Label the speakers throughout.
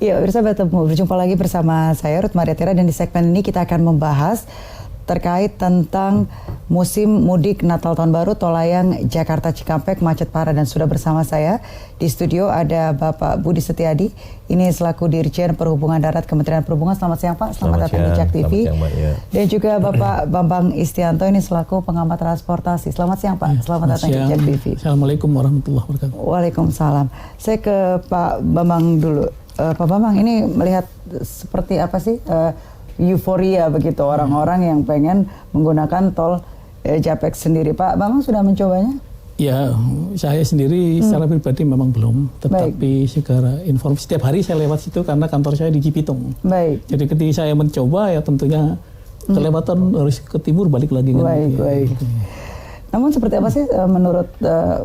Speaker 1: Iya, berjumpa lagi bersama saya Ruth Maria Tira, dan di segmen ini kita akan membahas terkait tentang musim mudik Natal Tahun Baru tol layang Jakarta Cikampek macet parah, dan sudah bersama saya di studio ada Bapak Budi Setiadi, ini selaku Dirjen Perhubungan Darat Kementerian Perhubungan. Selamat siang Pak, selamat datang di Jak TV. Dan juga Bapak Bambang Istianto, ini selaku pengamat transportasi. Selamat siang Pak, selamat datang di Jak TV.
Speaker 2: Assalamualaikum warahmatullahi wabarakatuh.
Speaker 1: Waalaikumsalam. Saya ke Pak Bambang dulu. Pak Bambang, ini melihat seperti apa sih euforia begitu orang-orang yang pengen menggunakan tol Japek sendiri. Pak Bambang sudah mencobanya?
Speaker 2: Ya, saya sendiri secara pribadi memang belum. Tetapi secara informasi setiap hari saya lewat situ karena kantor saya di Cibitung.
Speaker 1: Baik.
Speaker 2: Jadi ketika saya mencoba ya tentunya kelewatan harus ke timur balik lagi.
Speaker 1: Baik,
Speaker 2: kan,
Speaker 1: baik.
Speaker 2: gitu.
Speaker 1: Namun seperti apa sih menurut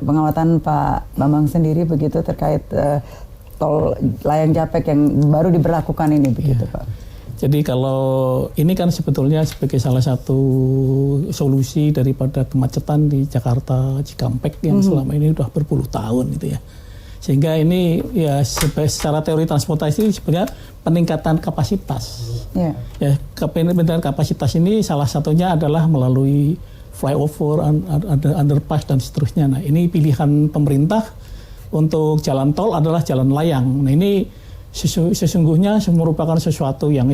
Speaker 1: pengamatan Pak Bambang sendiri begitu terkait tol layang Japek yang baru diberlakukan ini begitu Pak?
Speaker 2: Jadi kalau ini kan sebetulnya sebagai salah satu solusi daripada kemacetan di Jakarta Cikampek yang selama ini sudah berpuluh tahun gitu ya. Sehingga ini ya secara teori transportasi sebenarnya peningkatan kapasitas. Ya, peningkatan kapasitas ini salah satunya adalah melalui flyover, underpass dan seterusnya. Nah, ini pilihan pemerintah untuk jalan tol adalah jalan layang. Nah, ini sesungguhnya merupakan sesuatu yang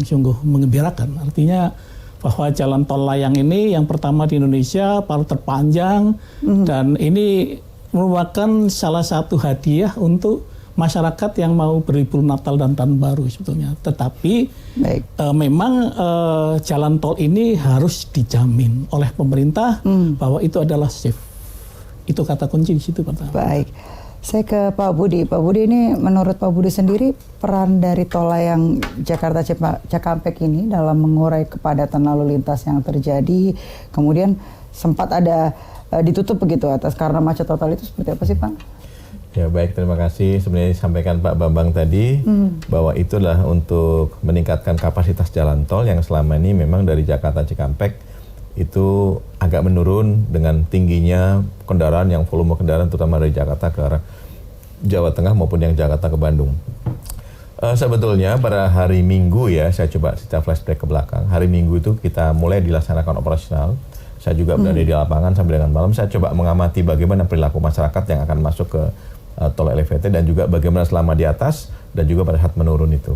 Speaker 2: sungguh mengembirakan. Artinya bahwa jalan tol layang ini yang pertama di Indonesia, paling terpanjang, dan ini merupakan salah satu hadiah untuk masyarakat yang mau berlibur Natal dan Tahun Baru sebetulnya. Tetapi memang jalan tol ini harus dijamin oleh pemerintah bahwa itu adalah safe. Itu kata kunci di situ pertama.
Speaker 1: Baik. Saya ke Pak Budi. Pak Budi, ini menurut Pak Budi sendiri peran dari tol layang Jakarta Cikampek ini dalam mengurai kepadatan lalu lintas yang terjadi, kemudian sempat ada ditutup begitu atas karena macet total, itu seperti apa sih Pak?
Speaker 3: Ya baik, terima kasih. Sebenarnya disampaikan Pak Bambang tadi bahwa itulah untuk meningkatkan kapasitas jalan tol yang selama ini memang dari Jakarta Cikampek itu agak menurun dengan tingginya kendaraan, yang volume kendaraan terutama dari Jakarta ke arah Jawa Tengah maupun yang Jakarta ke Bandung. Sebetulnya pada hari Minggu ya, saya coba secara flashback ke belakang. Hari Minggu itu kita mulai dilaksanakan operasional. Saya juga berada di lapangan sampai dengan malam. Saya coba mengamati bagaimana perilaku masyarakat yang akan masuk ke tol elevated dan juga bagaimana selama di atas dan juga pada saat menurun itu.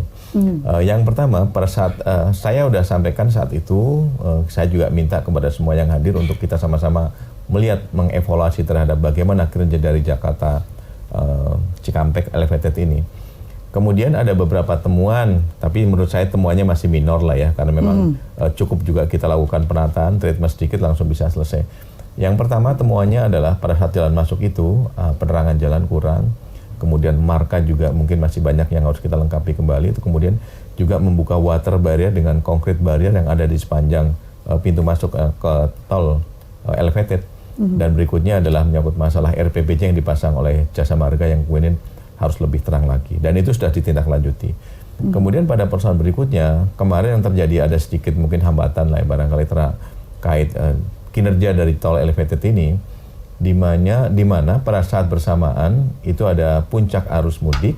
Speaker 3: Yang pertama, pada saat saya sudah sampaikan saat itu, saya juga minta kepada semua yang hadir untuk kita sama-sama melihat, mengevaluasi terhadap bagaimana kinerja dari Jakarta Cikampek elevated ini. Kemudian ada beberapa temuan, tapi menurut saya temuannya masih minor lah ya, karena memang cukup juga kita lakukan penataan, treatment sedikit langsung bisa selesai. Yang pertama temuannya adalah pada saat jalan masuk itu penerangan jalan kurang, kemudian marka juga mungkin masih banyak yang harus kita lengkapi kembali. Itu kemudian juga membuka water barrier dengan concrete barrier yang ada di sepanjang pintu masuk ke tol elevated. Dan berikutnya adalah menyangkut masalah RPPJ yang dipasang oleh Jasa Marga yang kemudian harus lebih terang lagi, dan itu sudah ditindaklanjuti. Kemudian pada persoalan berikutnya, kemarin yang terjadi ada sedikit mungkin hambatan lah ya, barangkali terkait kinerja dari tol elevated ini, di mana pada saat bersamaan itu ada puncak arus mudik,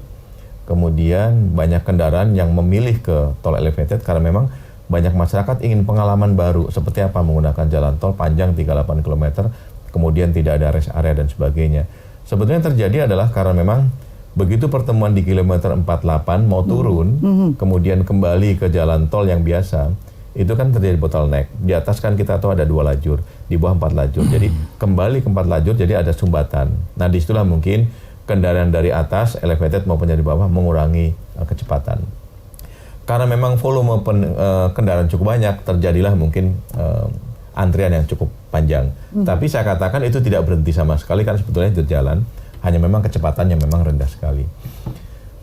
Speaker 3: kemudian banyak kendaraan yang memilih ke tol elevated karena memang banyak masyarakat ingin pengalaman baru seperti apa menggunakan jalan tol panjang 38 km, kemudian tidak ada rest area dan sebagainya. Sebetulnya yang terjadi adalah karena memang begitu pertemuan di kilometer 48 mau turun, kemudian kembali ke jalan tol yang biasa, itu kan terjadi bottleneck. Di atas kan kita tahu ada 2 lajur, di bawah 4 lajur. Jadi kembali ke 4 lajur, jadi ada sumbatan. Nah disitulah mungkin kendaraan dari atas, elevated maupun dari bawah mengurangi kecepatan. Karena memang volume kendaraan cukup banyak, terjadilah mungkin antrian yang cukup panjang. Tapi saya katakan itu tidak berhenti sama sekali, kan sebetulnya berjalan, hanya memang kecepatannya memang rendah sekali.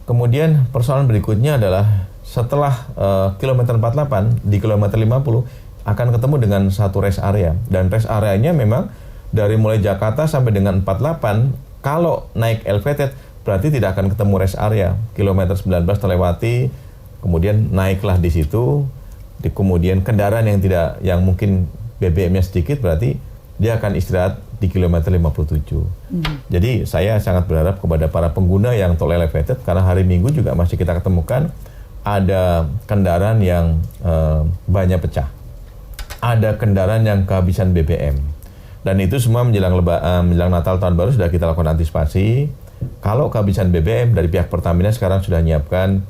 Speaker 3: Kemudian persoalan berikutnya adalah setelah kilometer 48 di kilometer 50 akan ketemu dengan satu rest area, dan rest areanya memang dari mulai Jakarta sampai dengan 48 kalau naik elevated berarti tidak akan ketemu rest area. Kilometer 19 terlewati, kemudian naiklah di situ, kemudian kendaraan yang mungkin BBM-nya sedikit berarti dia akan istirahat di kilometer 57. Jadi saya sangat berharap kepada para pengguna yang tol elevated, karena hari Minggu juga masih kita ketemukan ada kendaraan yang bannya pecah, ada kendaraan yang kehabisan BBM, dan itu semua menjelang Natal tahun baru sudah kita lakukan antisipasi. Kalau kehabisan BBM, dari pihak Pertamina sekarang sudah menyiapkan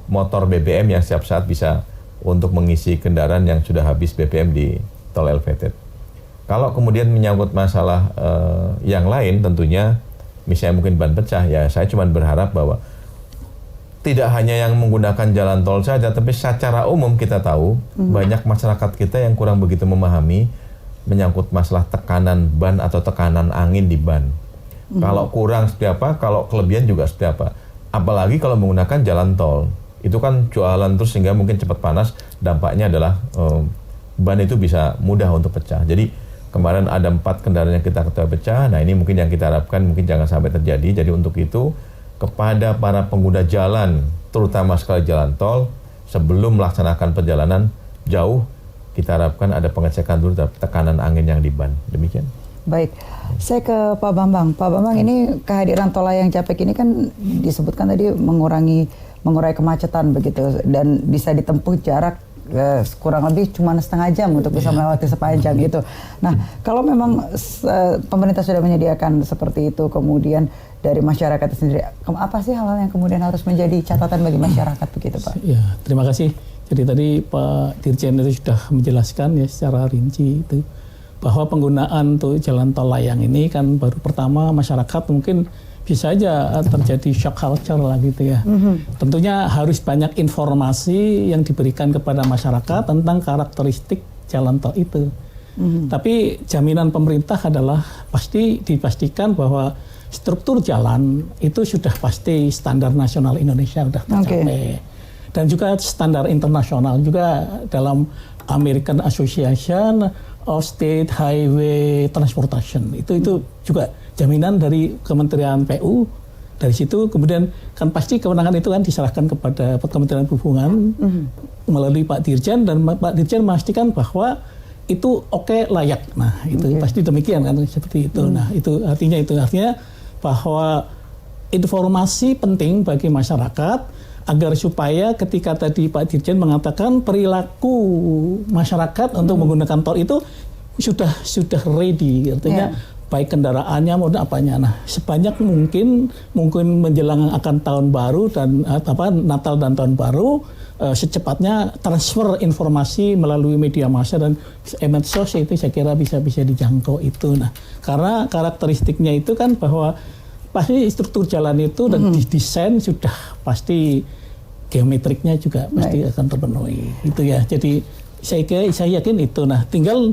Speaker 3: motor BBM yang setiap saat bisa untuk mengisi kendaraan yang sudah habis BBM di tol elevated. Kalau kemudian menyangkut masalah yang lain, tentunya misalnya mungkin ban pecah, ya saya cuma berharap bahwa tidak hanya yang menggunakan jalan tol saja, tapi secara umum kita tahu banyak masyarakat kita yang kurang begitu memahami menyangkut masalah tekanan ban atau tekanan angin di ban. Kalau kurang seperti apa, kalau kelebihan juga seperti apa. Apalagi kalau menggunakan jalan tol, itu kan jualan terus sehingga mungkin cepat panas, dampaknya adalah ban itu bisa mudah untuk pecah. Jadi kemarin ada 4 kendaraan yang kita ketahui pecah, nah ini mungkin yang kita harapkan mungkin jangan sampai terjadi. Jadi untuk itu kepada para pengguna jalan, terutama sekali jalan tol, sebelum melaksanakan perjalanan jauh, kita harapkan ada pengecekan dulu tekanan angin yang di ban. Demikian.
Speaker 1: Baik, saya ke Pak Bambang. Pak Bambang, ini kehadiran tol layang Japek ini kan disebutkan tadi mengurai kemacetan begitu, dan bisa ditempuh jarak kurang lebih cuma setengah jam untuk bisa melewati sepanjang itu. Nah, kalau memang pemerintah sudah menyediakan seperti itu, kemudian dari masyarakat sendiri, apa sih hal-hal yang kemudian harus menjadi catatan bagi masyarakat begitu, Pak?
Speaker 2: Ya, terima kasih. Jadi tadi Pak Dirjen itu sudah menjelaskan ya secara rinci itu, bahwa penggunaan tuh jalan tol layang ini kan baru pertama masyarakat mungkin bisa aja terjadi shock culture lah gitu ya. Tentunya harus banyak informasi yang diberikan kepada masyarakat tentang karakteristik jalan tol itu. Tapi jaminan pemerintah adalah pasti dipastikan bahwa struktur jalan itu sudah pasti standar nasional Indonesia sudah tercapai. Dan juga standar internasional juga dalam American Association of State Highway Transportation. Itu juga jaminan dari Kementerian PU. Dari situ kemudian kan pasti kewenangan itu kan diserahkan kepada Kementerian Perhubungan melalui Pak Dirjen, dan Pak Dirjen memastikan bahwa itu layak. Nah, itu pasti demikian kan, seperti itu. Nah, itu artinya bahwa informasi penting bagi masyarakat agar supaya ketika tadi Pak Dirjen mengatakan perilaku masyarakat untuk menggunakan tol itu sudah ready, artinya baik kendaraannya maupun apanya. Nah, sebanyak mungkin menjelang akan tahun baru dan Natal dan tahun baru, secepatnya transfer informasi melalui media massa dan medsos itu saya kira bisa dijangkau itu. Nah, karena karakteristiknya itu kan bahwa pasti struktur jalan itu dan didesain sudah pasti geometriknya juga pasti akan terpenuhi itu ya. Jadi saya yakin itu. Nah, tinggal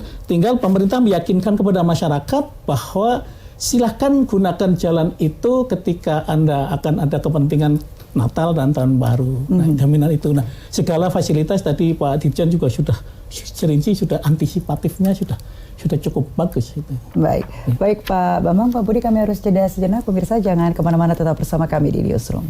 Speaker 2: pemerintah meyakinkan kepada masyarakat bahwa silahkan gunakan jalan itu ketika Anda akan ada kepentingan Natal dan Tahun Baru. Nah, jaminan itu. Nah, segala fasilitas tadi Pak Dirjen juga sudah serinci, sudah antisipatifnya sudah cukup bagus itu.
Speaker 1: Baik Pak Bambang, Pak Budi, kami harus jeda sejenak. Pemirsa jangan kemana-mana, tetap bersama kami di Newsroom.